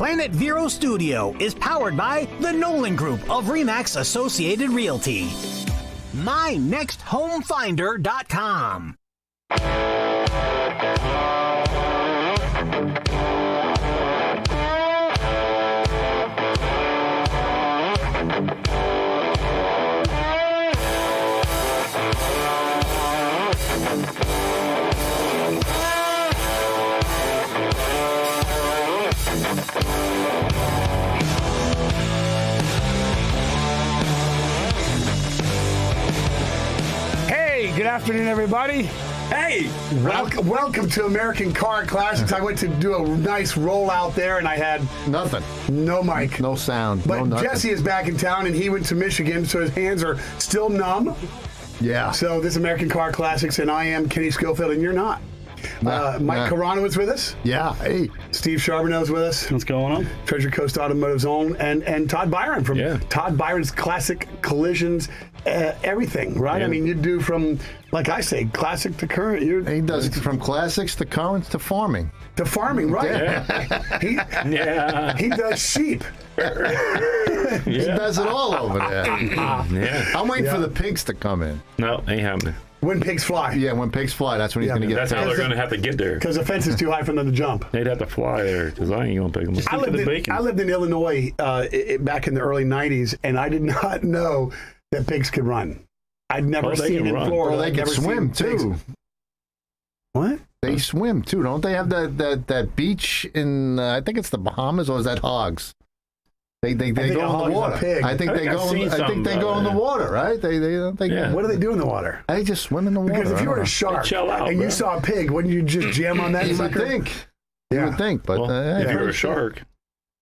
Planet Vero Studio is powered by the Nolan Group of RE/MAX Associated Realty. MyNextHomeFinder.com. Hey, good afternoon, everybody. Hey, Welcome to American Car Classics. I went to do a nice roll out there, and I had Nothing. no mic. No sound. But no nothing. Jesse is back in town, and he went to Michigan, so his hands are still numb. Yeah. So this is American Car Classics, and I am Kenny Schofield, and you're not. Mike Carano is with us. Yeah. Hey. Steve Charbonneau is with us. what's going on? Treasure Coast Automotive Zone, and Todd Byron from Todd Byron's Classic Collisions, everything, right? Yeah. I mean, you do from, like I say, classic to current. He does it from classics to currents to farming. To farming, right? He does sheep. He does it all over there. Yeah. I'm waiting for the pigs to come in. No, ain't happening. When pigs fly. Yeah, when pigs fly, that's when he's going to get That's how pigs. they're going to have to get there. Because the fence is too high for them to jump. They'd have to fly there because I ain't going to pick them up. I lived in Illinois back in the early 90s, and I did not know that pigs could run. I'd never they seen can in run. Florida. Well, they I'd can never swim, seen pigs. too. What? They swim, too. Don't they have that beach in, I think it's the Bahamas, or is that hogs? They think go a in hog the is a water. pig. I think I they think I've go. seen I think something they go about in the that. water, right? They Yeah. What do they do in the water? They just swim in the water. Because if I you were don't a know. shark chill out, and bro. you saw a pig, wouldn't you just jam on that You would sucker? think. You Yeah. would think, but Well, if yeah. you're a shark.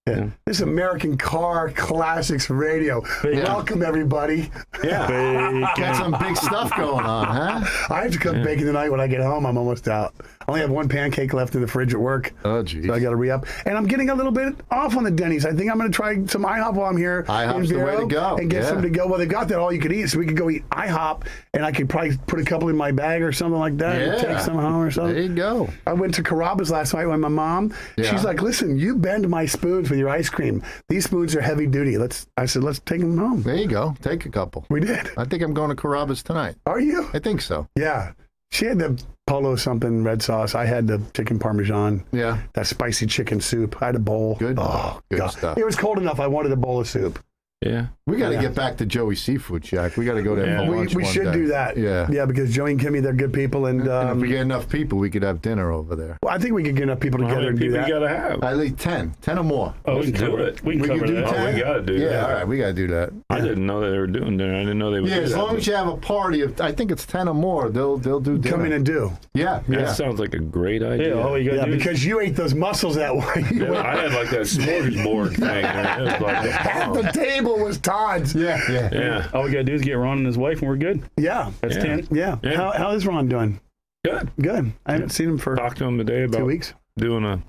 Yeah. This is American Car Classics Radio. Yeah. Welcome, everybody. Yeah. Got some big stuff going on, huh? I have to cook bacon tonight. When I get home, I'm almost out. I only have one pancake left in the fridge at work. Oh, geez. So I got to re-up. And I'm getting a little bit off on the Denny's. I think I'm going to try some IHOP while I'm here. IHOP's in the way Vero to go. And get Yeah. some to go. Well, they've got that all you can eat, so we could go eat IHOP, and I could probably put a couple in my bag or something like that and Yeah. take some home or something. There you go. I went to Carrabba's last night with my mom. Yeah. She's like, listen, you bend my spoons with your ice cream. These spoons are heavy duty. I said, let's take them home. There you go. Take a couple. We did. I think I'm going to Carrabba's tonight. Are you? I think so. Yeah. She had the polo something red sauce. I had the chicken parmesan. Yeah. That spicy chicken soup. I had a bowl. Good. Oh, Good God. stuff. It was cold enough. I wanted a bowl of soup. Yeah. We got to Yeah. get back to Joey's Seafood Shack. We got to go there Yeah. for We lunch one should day. do that. Yeah. Yeah, because Joey and Kimmy, they're good people. And, And if we get enough people, we could have dinner over there. I think we could get enough people How together many and do people that. you got to have? At least 10. 10 or more. Oh, we can do it. We can We cover can do that. that? Oh, we got to do Yeah, that. all right. We got to do that. I didn't know they were doing dinner. I didn't know they would Yeah, do as that. long as you have a party of, I think it's 10 or more, they'll do dinner. Come in and do. Yeah. That Yeah. sounds like a great idea. Yeah, all you Yeah, gotta do is because you ate those mussels that way. Yeah, I had like that smorgasbord thing. Man. It was like, Half oh. the table was Todd's. Yeah. Yeah. Yeah. all we gotta do is get Ron and his wife, and we're good. Yeah. That's Yeah. 10. Yeah. Yeah. How is Ron doing? Good. Good. I haven't seen him for Talked to him today 2 about weeks. doing a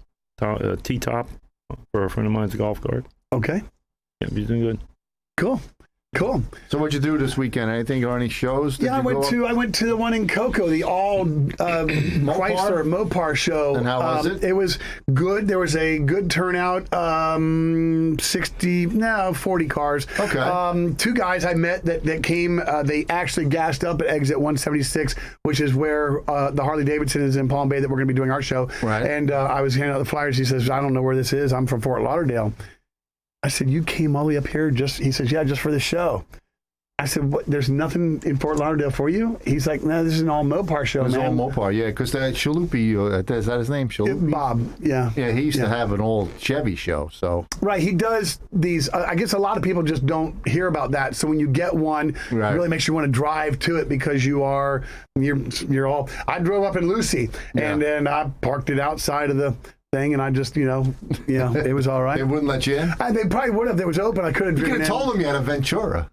T-top for a friend of mine's golf cart. Okay. Yeah, he's doing good. Cool. Cool. So what'd you do this weekend? Anything or any shows? Did Yeah, I you went to the one in Cocoa, the all Chrysler Mopar show. And how was it? It was good. There was a good turnout. 40 cars. Okay. 2 guys I met that came. They actually gassed up at exit 176, which is where the Harley Davidson is in Palm Bay that we're going to be doing our show. Right. And I was handing out the flyers. He says, I don't know where this is. I'm from Fort Lauderdale. I said, you came all the way up here he says, yeah, just for the show. I said, what, there's nothing in Fort Lauderdale for you? He's like, no, this is an all Mopar show, It's man. all Mopar, yeah, because that Shalupi, is that his name? Shalupi? Bob, yeah. Yeah, he used to have an old Chevy show, so. Right, he does these, I guess a lot of people just don't hear about that. So when you get one, Right. it really makes you want to drive to it because you're all, I drove up in Lucy and then I parked it outside of the thing and I just, it was all right. They wouldn't let you in? They probably would have. If it was open, I could have You driven could have in. told him you had a Ventura.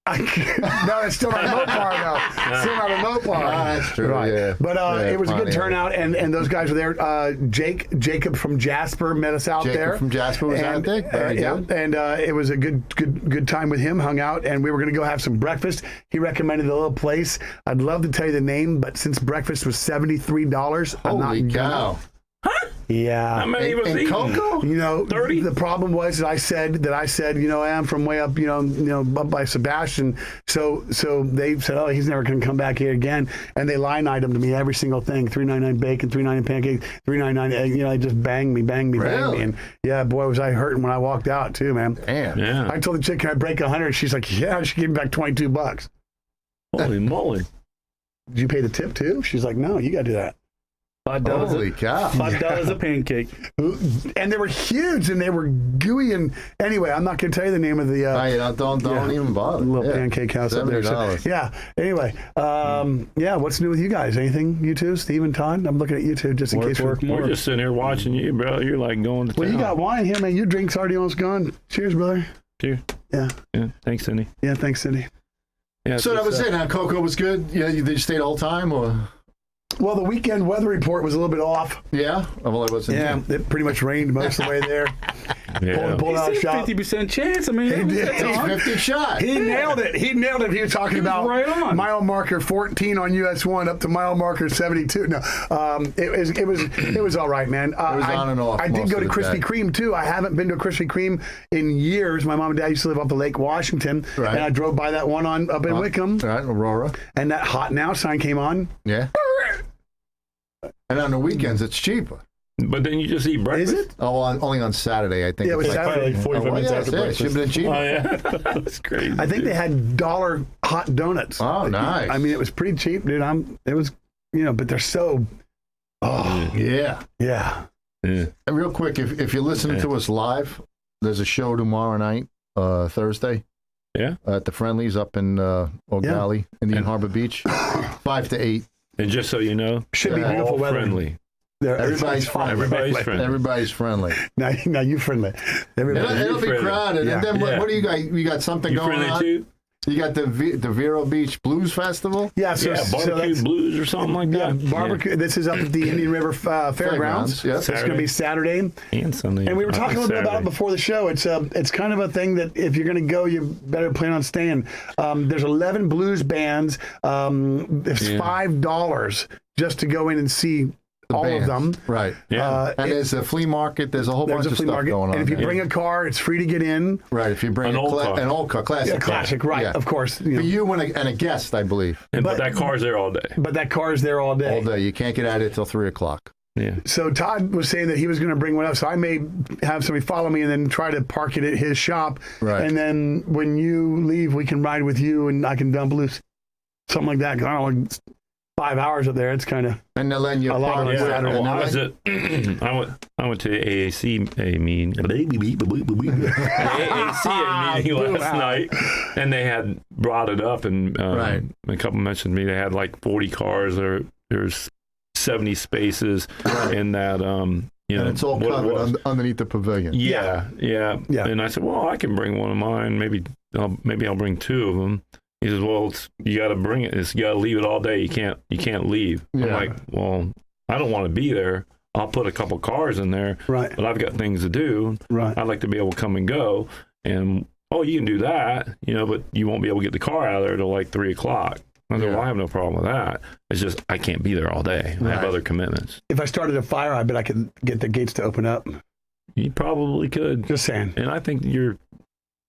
No, it's still not a Mopar, though. Still not a Mopar. That's true, Right. yeah. But Yeah, it was a good funny. turnout, and those guys were there. Jacob from Jasper met us out there. Jacob from Jasper was out there? Very good. And it was a good time with him, hung out, and we were going to go have some breakfast. He recommended a little place. I'd love to tell you the name, but since breakfast was $73, I'm not Holy gonna. cow. Yeah. How many was And eating? Coco? You know, 30? the problem was that I said, you know, I'm from way up, up by Sebastian. So they said, oh, he's never going to come back here again. And they line itemed me every single thing: $3.99 bacon, $3.99 pancakes, $3.99 egg. You know, they just banged me. Really? And yeah, boy, was I hurting when I walked out too, man. Damn. Yeah. I told the chick, can I break 100? She's like, yeah. She gave me back $22. Holy moly. Did you pay the tip too? She's like, no, you got to do that. Holy cow. $5 a pancake. And they were huge and they were gooey. And anyway, I'm not going to tell you the name of the Don't even bother. little pancake house up there. So, $70. yeah. Anyway, yeah. What's new with you guys? Anything? You two, Steve and Todd? I'm looking at you two just in case. We're just sitting here watching you, bro. You're like going to Well, town. you got wine here, man. Your drink's already almost gone. Cheers, brother. Cheers. Yeah. Yeah. Thanks, Cindy. Yeah. Thanks, Cindy. Yeah. So that was it. Now, Coco was good. Yeah, you stay the whole time, or Well, the weekend weather report was a little bit off. yeah? Oh, well, it wasn't. Yeah, it pretty much rained most of the way there. Yeah. Pulled out a He shot. said 50% chance. I mean, He did. that's on. 50 shot. He nailed it. He nailed it. He was talking He was about right on. mile marker 14 on US 1 up to mile marker 72. No, it was all right, man. It was on and off I did most go to of the Krispy day. Kreme too. I haven't been to a Krispy Kreme in years. My mom and dad used to live up in Lake Washington, Right. and I drove by that one up in Wickham, Right, Aurora. and that hot now sign came on. Yeah. And on the weekends, it's cheaper. But then you just eat breakfast. Is it? Oh, only on Saturday, I think. Yeah, it was it's Saturday. Probably like 45 minutes after Should breakfast. have been cheaper. Oh, yeah. That's crazy. I think they had dollar hot donuts. Oh, nice. I mean, it was pretty cheap, dude. It was, but they're so. Oh Yeah. yeah. Yeah. And real quick, if you're listening to us live, there's a show tomorrow night, Thursday. Yeah. At the Friendlies up in O'Galley, Indian Harbor Beach, 5 to 8. And just so you know, Should be Yeah. beautiful all weather. friendly. Everybody's friendly. Everybody's friendly. Everybody's friendly. Now you friendly. Everybody. It'll be friendly. crowded. Yeah. And then Yeah. what do you got? You got something You going friendly on? too? You got the Vero Beach Blues Festival. Yeah, so, Yeah, so barbecue that's, blues or something like yeah, that. barbecue. This is up at the Indian River Fairgrounds. Yeah. It's going to be Saturday. Yeah. And Sunday. And we were talking a little bit about it Saturday. before the show. It's kind of a thing that if you're going to go, you better plan on staying. There's 11 blues bands. It's $5 just to go in and see all Bands. of them. Right. Yeah. And there's a flea market. There's a whole bunch There's a of flea stuff market, going on. and if you there. bring a car, it's free to get in. Right. If you bring An old car. an old car, classic. Yeah, classic, car. right? Yeah. Of course. For you and a guest, I believe. But that car's there all day. But that car's there all day. All day. You can't get at it till 3 o'clock. Yeah. So Todd was saying that he was going to bring one up, so I may have somebody follow me and then try to park it at his shop. Right. And then when you leave, we can ride with you and I can dump loose, something like that. 'Cause I don't know, it's 5 hours up there. It's kind of And then you A lot probably on Saturday. Well, and I was then- at I went to the AAC meeting last night, and they had brought it up, and Right. a couple mentioned to me they had like 40 cars. There's 70 spaces in that. and it's all what it covered was. underneath the pavilion. Yeah. Yeah. And I said, well, I can bring one of mine. Maybe I'll bring two of them. He says, well, you got to bring it. You got to leave it all day. You can't leave. I'm Yeah. like, well, I don't want to be there. I'll put a couple cars in there, right, but I've got things to do. right. I'd like to be able to come and go. And you can do that, but you won't be able to get the car out of there till like 3 o'clock. I said, Yeah. well, I have no problem with that. It's just I can't be there all day. I have Right. other commitments. If I started a fire, I bet I could get the gates to open up. You probably could, Just saying. and I think you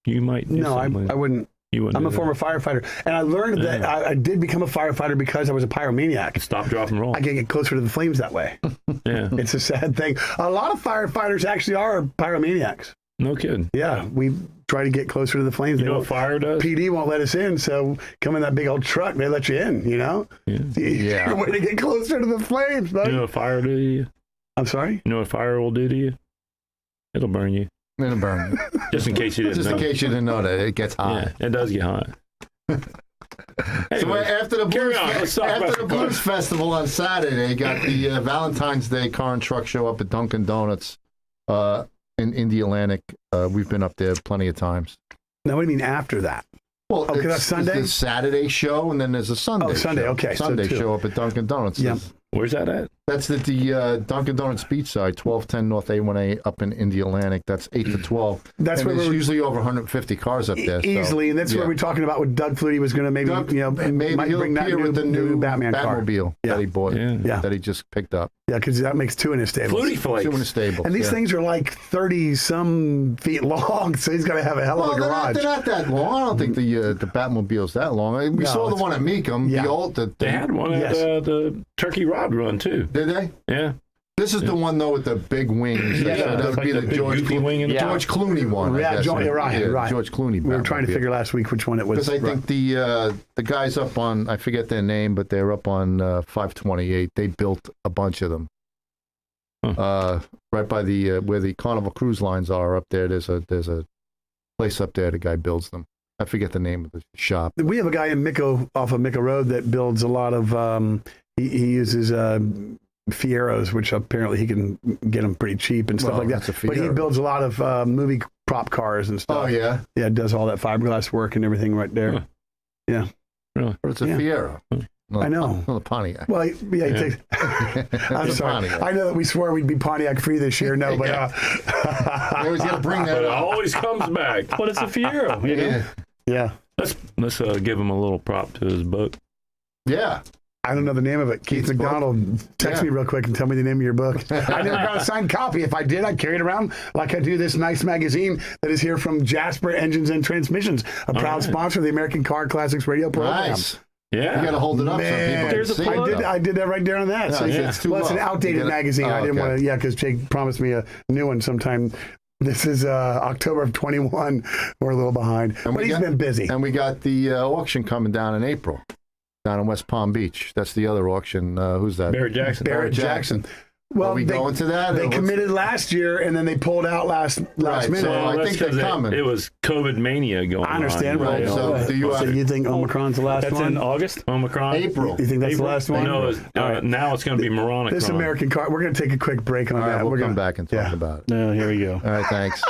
might. Do No, I something. wouldn't. You wouldn't. I'm a do former firefighter, and I learned that Yeah. I did become a firefighter because I was a pyromaniac. that. Stop, drop, and roll. I can get closer to the flames that way. Yeah, It's a sad thing. A lot of firefighters actually are pyromaniacs. no kidding. Yeah, we try to get closer to the flames. You They know won't- what fire does? PD won't let us in, so come in that big old truck, they let you in, Yeah. Yeah. Your way to get closer to the flames, buddy. You know what fire do to you? I'm sorry? You know what fire will do to you? It'll burn you. It'll burn. Just in case you didn't Just in know. case you didn't know that, it gets hot. Yeah, it does get hot. So Anyways, after the carry blues, on. Let's talk about after the the blues festival on Saturday, got the Valentine's Day car and truck show up at Dunkin' Donuts in Indy Atlantic. We've been up there plenty of times. Now, what do you mean after that? Well, Okay, that's Sunday? There's a Saturday show, and then there's a Sunday. Oh, Sunday, show. okay, so Sunday two. show up at Dunkin' Donuts. Yeah. where's that at? That's at the Dunkin' Donuts Beachside, 1210 North A1A up in Indy Atlantic. That's 8 to 12. That's and where there's we're usually over 150 cars up there. so, easily, and that's yeah. what we're talking about with Doug Flutie was going to maybe, Doug, and maybe might he'll bring that appear with the new Batman car. Batmobile Yeah. that he bought, Yeah. Yeah. that he just picked up. Yeah, because that makes 2 in his stable. Flutie Flakes. 2 in the stable. And these yeah. things are like 30-some feet long, so he's got to have a hell of Well, a garage. they're not that long. I don't think the Batmobile's that long. We No, saw the it's- one at Meekum. Yeah. The old. They had one Yes. at the Turkey Rod Run too. Did they? Yeah, This is the one though with the big wings. Yeah, So that it's would be like the big George goofy wing in the George Clooney one. I Yeah, guess. right. George Clooney. We were trying to Batmobile. figure last week which one it was. Because I think the guys up on, I forget their name, but they're up on 528. They built a bunch of them. Right by the where the Carnival Cruise Lines are up there. There's a place up there. The guy builds them. I forget the name of the shop. We have a guy in Micco, off of Micco Road, that builds a lot of, he uses Fieros, which apparently he can get them pretty cheap and stuff Well, like that. that's a But he Fiero. builds a lot of movie prop cars and stuff. Oh yeah, Yeah, does all that fiberglass work and everything right there. Huh. Yeah. really. but it's a Yeah. Fiero. No, I know. Not a Pontiac. Well, yeah, he Yeah. takes. I'm It's a sorry. Pontiac. I know that we swore we'd be Pontiac free this year. No, but I always got to bring But that it up. always comes back. But it's a Fiero, you know? Yeah. yeah, Let's give him a little prop to his book. Yeah. I don't know the name of it. Keith Keith's book? McDonald, text Yeah. me real quick and tell me the name of your book. I never got a signed copy. If I did, I'd carry it around like I do this nice magazine that is here from Jasper Engines and Transmissions, a proud right. sponsor of the American Car Classics radio program. Nice. Yeah. You got to hold it up so Man, people There's can a see plug. it. I did that right there on that. No, So it's too well, it's an low. outdated You gotta- magazine. I didn't okay. want to, because Jake promised me a new one sometime. This is October of 21. We're a little behind, And but we he's got- been busy. And we got the auction coming down in April, down in West Palm Beach. That's the other auction. Who's that? Barrett Jackson. Barrett Jackson. Well, Are we going to that? They or what's- committed last year, and then they pulled out last Right, minute. so I That's think they're 'cause coming. It was COVID mania going on. I understand. Right, Right. so do you So have you think Omicron's the last That's one? in August? Omicron. April? You think that's the last one? No, now it's going to be Moronic. This American car. We're going to take a quick break on All that. right, we'll We're come gonna, back and talk yeah. about it. No, here we go. All right, thanks.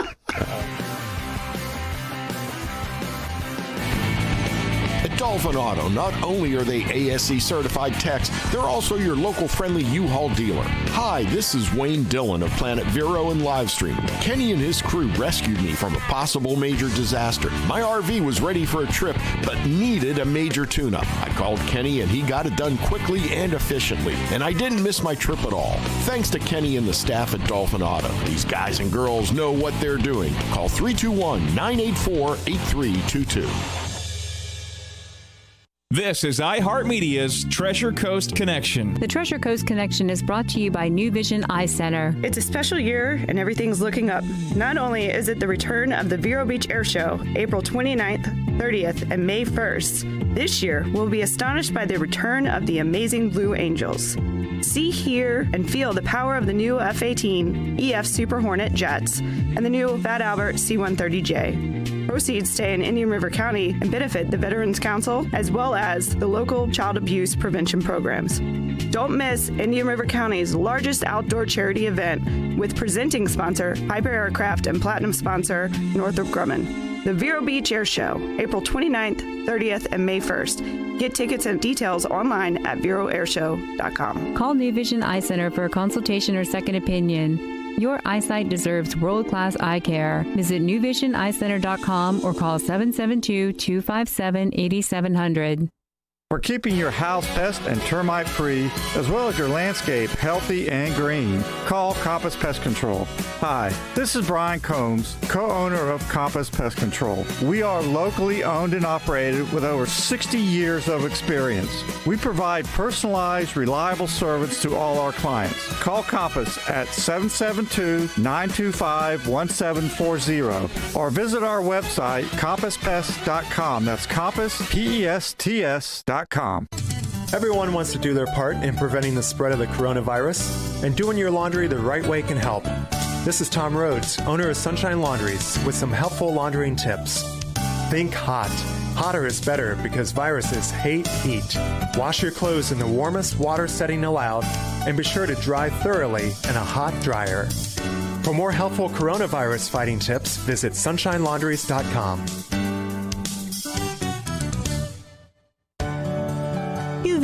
At Dolphin Auto, not only are they ASE certified techs, they're also your local friendly U-Haul dealer. Hi, this is Wayne Dillon of Planet Vero and Livestream. Kenny and his crew rescued me from a possible major disaster. My RV was ready for a trip, but needed a major tune-up. I called Kenny and he got it done quickly and efficiently, and I didn't miss my trip at all. Thanks to Kenny and the staff at Dolphin Auto. These guys and girls know what they're doing. Call 321-984-8322. This is iHeartMedia's Treasure Coast Connection. The Treasure Coast Connection is brought to you by New Vision Eye Center. It's a special year and everything's looking up. Not only is it the return of the Vero Beach Air Show, April 29th, 30th, and May 1st, this year we'll be astonished by the return of the amazing Blue Angels. See, hear, and feel the power of the new F-18 EF Super Hornet jets and the new Fat Albert C-130J. Proceeds stay in Indian River County and benefit the Veterans Council as well as the local child abuse prevention programs. Don't miss Indian River County's largest outdoor charity event with presenting sponsor Piper Aircraft and platinum sponsor Northrop Grumman. The Vero Beach Air Show, April 29th, 30th, and May 1st. Get tickets and details online at veroairshow.com. Call New Vision Eye Center for a consultation or second opinion. Your eyesight deserves world-class eye care. Visit newvisioneyecenter.com or call 772-257-8700. For keeping your house pest and termite free, as well as your landscape healthy and green, call Compass Pest Control. Hi, this is Brian Combs, co-owner of Compass Pest Control. We are locally owned and operated with over 60 years of experience. We provide personalized, reliable service to all our clients. Call Compass at 772-925-1740 or visit our website, compasspest.com. That's Compass, P-E-S-T-S.com. Everyone wants to do their part in preventing the spread of the coronavirus, and doing your laundry the right way can help. This is Tom Rhodes, owner of Sunshine Laundries, with some helpful laundering tips. Think hot. Hotter is better because viruses hate heat. Wash your clothes in the warmest water setting allowed, and be sure to dry thoroughly in a hot dryer. For more helpful coronavirus fighting tips, visit sunshinelaundries.com.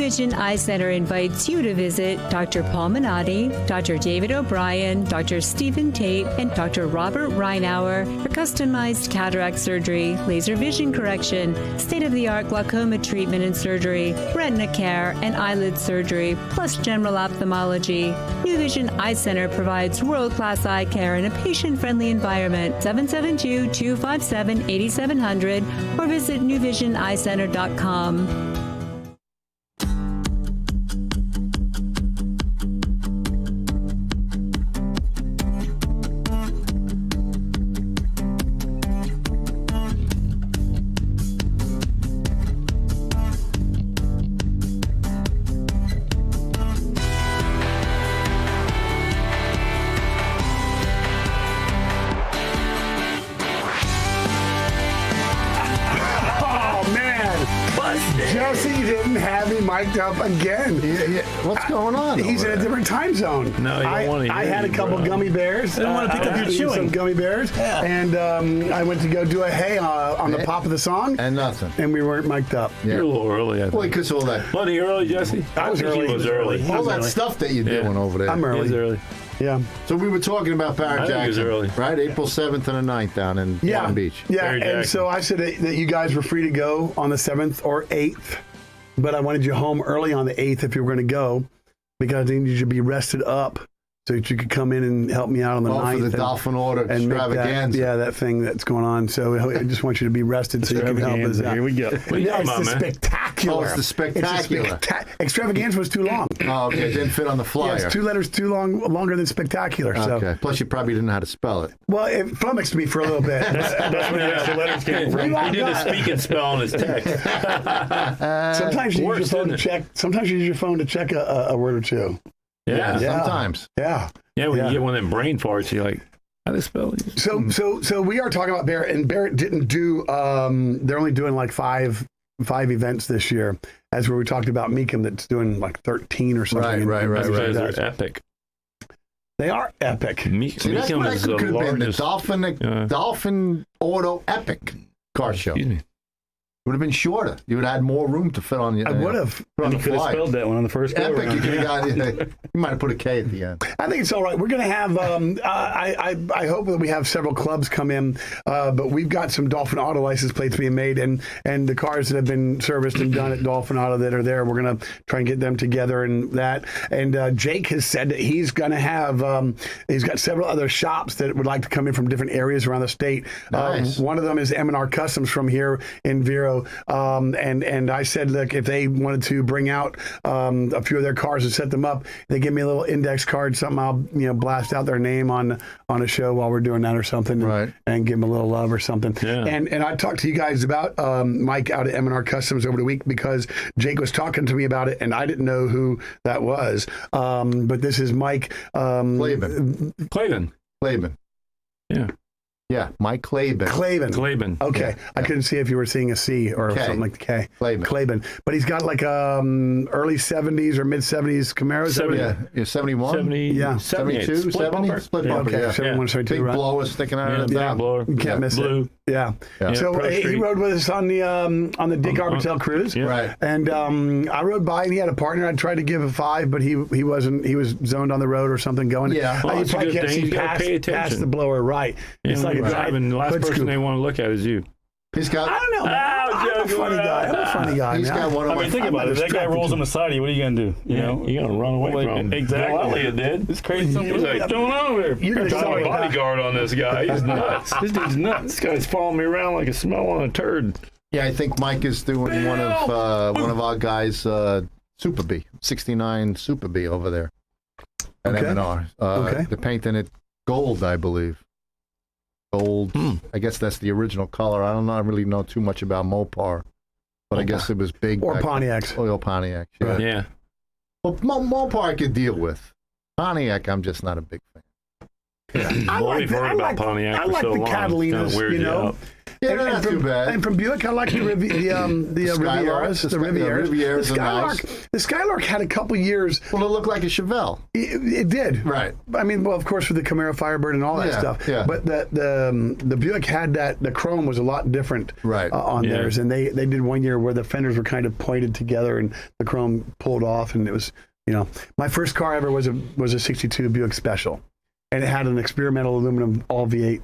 Vision Eye Center invites you to visit Dr. Paul Minotti, Dr. David O'Brien, Dr. Stephen Tate, and Dr. Robert Reinauer for customized cataract surgery, laser vision correction, state-of-the-art glaucoma treatment and surgery, retina care, and eyelid surgery, plus general ophthalmology. New Vision Eye Center provides world-class eye care in a patient-friendly environment. 772-257-8700 or visit newvisioneyecenter.com. Jesse didn't have me mic'd up again. What's going on? He's in a different time zone. No, you don't want to. I had a couple gummy bears. I don't want to pick up your chewing. Some gummy bears. Yeah. And I went to go do a hey on the pop of the song. And nothing. And we weren't mic'd up. You're a little early, I think. Well, because all that. Bloody early, Jesse? I was think early. He was early. All that stuff that you're doing over there. I'm He early. was early. Yeah. So we were talking about Barrett I think it was Jackson, early. right? April 7th and the 9th down in Long Beach. Yeah, Barry and Jackson. so I said that you guys were free to go on the 7th or 8th, but I wanted you home early on the 8th if you were going to go, because I needed you to be rested up so that you could come in and help me out on the 9th. For the Dolphin Order and make extravaganza. that thing that's going on. So I just want you to be rested so you can help us out. Here we go. What are you Yeah, talking it's about, the man? spectacular. Oh, it's the spectacular. Extravaganza was too long. Oh, okay. It didn't fit on the Yeah, flyer. it's 2 letters too long, longer than spectacular. So, Okay. Plus, you probably didn't know how to spell it. well, it flummoxed me for a little bit. That's where the extra letters came from. He did a speak and spell on his text. Sometimes you use worse, your phone to isn't it? check. Sometimes you use your phone to check a word or two. Yeah. Yeah. Sometimes. Yeah. Yeah, when Yeah. you get one of them brain farts, you're like, how do you spell it? So we are talking about Barrett, and Barrett didn't do. They're only doing like five events this year, as where we talked about Meekum that's doing like 13 or something. Right. That's because they're epic. They are epic. See, that's Meekum what is it the could have been. The largest. Dolphin Auto Epic car show. Excuse me. Would have been shorter. You would have had more room to fit on you. I would have. Put on You the could have fly. spelled that one on the first go Epic. around. You could have got. You might have put a K at the end. I think it's all right. We're going to have. I hope that we have several clubs come in, but we've got some Dolphin Auto license plates being made, and the cars that have been serviced and done at Dolphin Auto that are there, we're going to try and get them together and that. And Jake has said that he's going to have. He's got several other shops that would like to come in from different areas around the state. Nice. One of them is M&R Customs from here in Vero. And I said, look, if they wanted to bring out a few of their cars and set them up, they give me a little index card, something I'll blast out their name on a show while we're doing that or something, Right. and give them a little love or something. Yeah. And I talked to you guys about Mike out at M&R Customs over the week because Jake was talking to me about it, and I didn't know who that was. But this is Mike Claben. Claven. Yeah. Yeah, Mike Claben. Claben. Okay. I couldn't see if you were seeing a C or K. something like the K. Claben. But he's got like early 70s or mid 70s Camaro. 70. Yeah, you're 71? 70, Yeah. 72, 72, split 70? bumper. Split bumper, Okay, yeah. 71, 72, Big right? blower sticking out of the Yeah, top. blower. You can't miss Blue. it. Yeah. Yeah. So Pro he Street. rode with us on the Dick Arbitel cruise. Yeah. Right. And I rode by and he had a partner. I tried to give a 5, but he wasn't. He was zoned on the road or something going. Yeah. Well, you that's a probably good can't thing. see You gotta past, pay attention. past the blower, right? It's like a driving. The last hood person scoop. they want to look at is you. He's got. I don't know. I'm a funny guy. I'm a funny guy. He's man. got one of I my. mean, think about it. That guy rolls on the side of you. What are you going to do? You know? You're going to run away Like, from him. exactly. Bill Elliott did. It's crazy. He's like, what's going on here? You're gonna I'm tell a me that. bodyguard on this guy. He's nuts. This dude's nuts. This guy's following me around like a smell on a turd. Yeah, I think Mike is doing one of our guys, Super B, 69 Super B over there at Okay. M&R. Okay. They're painting it gold, I believe. Gold. I guess that's the original color. I don't really know too much about Mopar, but I guess it was big. Or back then. Pontiacs. Oil Pontiacs. Yeah. Yeah. Well, Mopar I could deal with. Pontiac, I'm just not a big fan. I Well, like we've the, heard I about like, Pontiac I for like so the long. It's kinda Catalinas, weird you you know. out. Yeah, they're not too bad. And from Buick, I like the Rivieras. The Skylarks, Rivieras. are nice. The Skylark had a couple years. Well, it looked like a Chevelle. It did. Right. I mean, well, of course, with the Camaro Firebird and all that Yeah, stuff. yeah. But the Buick had that. The chrome was a lot different. Right. On Yeah. theirs, and they did one year where the fenders were kind of pointed together and the chrome pulled off, and it was, you know, my first car ever was a '62 Buick Special, and it had an experimental aluminum all V8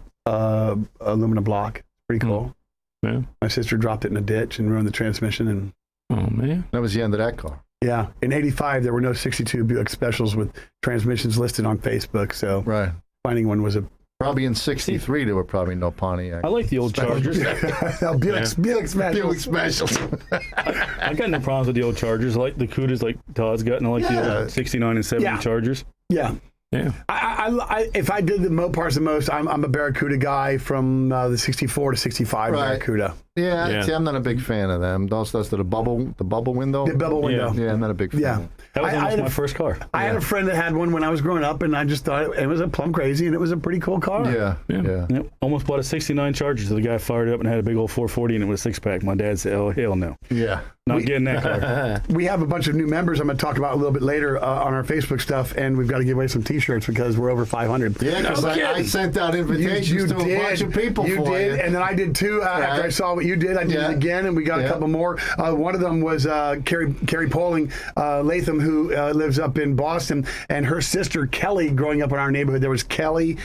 aluminum block. Pretty cool. Yeah. My sister dropped it in a ditch and ruined the transmission, and Oh man. That was the end of that car. yeah, in '85 there were no '62 Buick Specials with transmissions listed on Facebook, so Right. finding one was a Probably in '63 there were probably no Pontiac. I like the old Chargers. Buick Specials. Buick Specials. I got no problems with the old Chargers. I like the Cudas like Todd's got, and I like the old 69 and 70 Yeah. Chargers. Yeah. Yeah. I if I did the Mopars the most, I'm a Barracuda guy from the '64 to '65 Right. Barracuda. Yeah, Yeah. see, I'm not a big fan of them. Those the bubble window. The bevel window. Yeah, I'm not a big fan. Yeah. That was I almost had a- my first car. I had a friend that had one when I was growing up, and I just thought it was a plum crazy, and it was a pretty cool car. Yeah, yeah. Yep. Almost bought a 69 Charger. So the guy fired it up and had a big old 440 in it with a 6-pack. My dad said, oh, hell no. Yeah. Not getting that car. We have a bunch of new members I'm going to talk about a little bit later on our Facebook stuff, and we've got to give away some T-shirts because we're over 500. Yeah, because I sent out invitations to a bunch of people You for did, you. and then I did too. After I saw what you did, I did Yeah. it again, and we got a Yeah. couple more. One of them was Carrie Poling Latham, who lives up in Boston, and her sister Kelly. Growing up in our neighborhood, there was Kelly,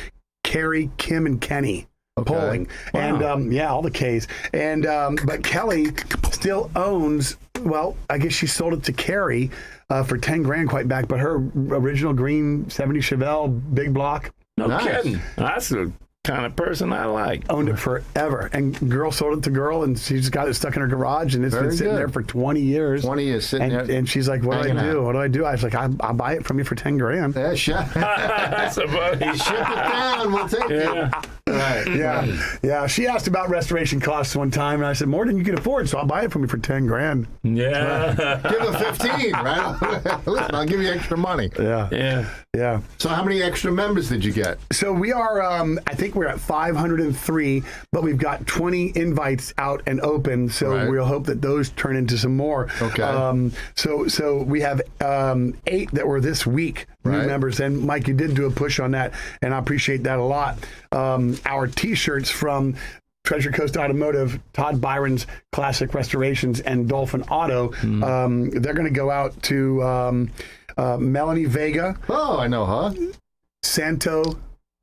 Carrie, Kim, and Kenny. Poling. Wow. And yeah, all the K's. And but Kelly still owns, well, I guess she sold it to Carrie for 10 grand quite back, but her original green 70 Chevelle big block No Nice. kidding. That's the kind of person I like. owned it forever. And girl sold it to girl, and she's got it stuck in her garage, and it's Very been sitting good. there for 20 years. 20 years sitting And, there. and she's like, what do hanging I do? out. What do I do? I was like, I'll buy it from you for 10 grand. Yeah, shut That's a buddy. ship it down. We'll take Yeah. it. Right. Yeah. She asked about restoration costs one time, and I said, more than you can afford, so I'll buy it from you for 10 grand. Yeah. Give her 15, right? Listen, I'll give you extra money. Yeah. Yeah. Yeah. So how many extra members did you get? So we are, I think we're at 503, but we've got 20 invites out and open. So Right. we'll hope that those turn into some more. Okay. So we have 8 that were this week, new Right. members. And Mike, you did do a push on that, and I appreciate that a lot. Our T-shirts from Treasure Coast Automotive, Todd Byron's Classic Restorations, and Dolphin Auto, they're going to go out to Melanie Vega, Oh, I know her. Santo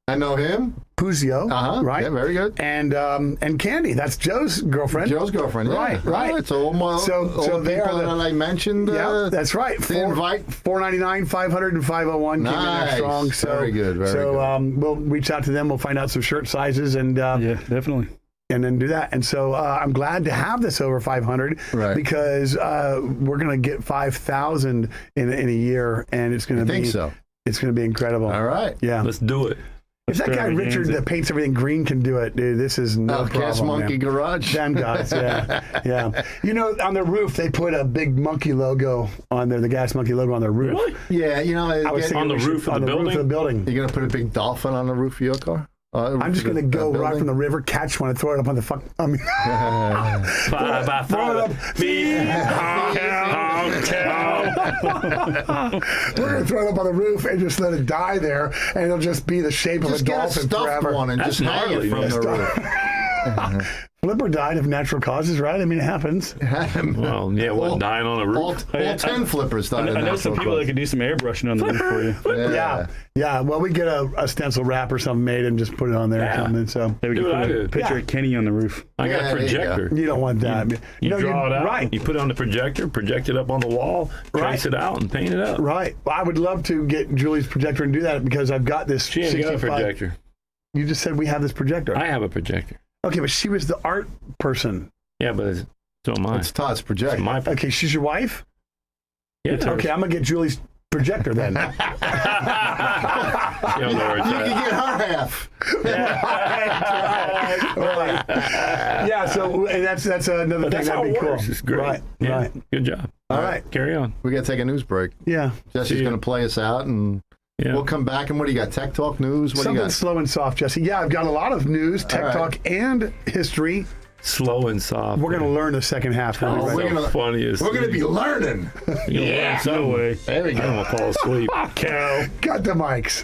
I know him. Puzio, Uh-huh. right? Yeah, very good. And Candy, that's Joe's girlfriend. Joe's girlfriend. Yeah. Right, right. All so all, So all they people are the- that I mentioned. Yeah, that's right. the invite. 499, 500, and 501 came in there Nice. strong. So, Very good, very so good. we'll reach out to them. We'll find out some shirt sizes and Yeah, definitely. and then do that. And so I'm glad to have this over 500 Right. because we're going to get 5,000 in a year, and it's going to be. I think so. It's going to be incredible. All right. Yeah. Let's do it. If that guy Richard that paints everything green can do it, dude, this is no problem. Gas Monkey man. Garage. Them guys, yeah, yeah. You know, on the roof they put a big monkey logo on there, the Gas Monkey logo on their roof. Really? Yeah, you know, I was thinking On the we should- roof of on the roof building? of the building. you're gonna put a big dolphin on the roof of your car. I'm just gonna go right from the river, catch one, and throw it up on the fuck. I mean, Five by throw it five. Me. we're gonna throw it up on the roof and just let it die there, and it'll just be the shape of Just a get a dolphin stuffed forever. one and That's just hang gnarly, it from man. the roof. Flipper died of natural causes, right? I mean, it happens. Well, yeah, what, dying on a All roof? 10 flippers I died. know some people that could do some airbrushing on the roof for you. Yeah. Well, we get a stencil wrap or something made and just put it on there. Yeah. Or something, so Maybe we Do could what I put a did. picture of Kenny on the roof. I got Yeah, a there you go. projector. you don't want that. You No, draw it out. Right. You put it on the projector, project it up on the wall, trace Right. it out, and paint it up. Right. Well, I would love to get Julie's projector and do that because I've got this. She ain't got a projector. You just said we have this projector. I have a projector. Okay, but she was the art person. Yeah, but so am I. It's Todd's It's projector. my Okay, she's your wife? yeah, it's Okay, I'm going to get Julie's projector then. You don't know where it's You at. can get her half. Right. Yeah, so and that's another thing. That's how That'd it be works. cool. It's great. Right. Yeah. Right. Good job. All right. Carry on. We got to take a news break. Yeah. Jesse's See ya. going to play us out, and Yeah. We'll come back and what do you got? Tech Talk news? What do you Something got? slow and soft, Jesse. Yeah, I've got a lot of news, tech All right. talk, and history. Slow and soft. We're going to learn the second half. Oh, We'll be right we're back. funniest. We're going to be learning. Yeah. No way. There we I'm go. gonna fall asleep. Cow. Got the mics.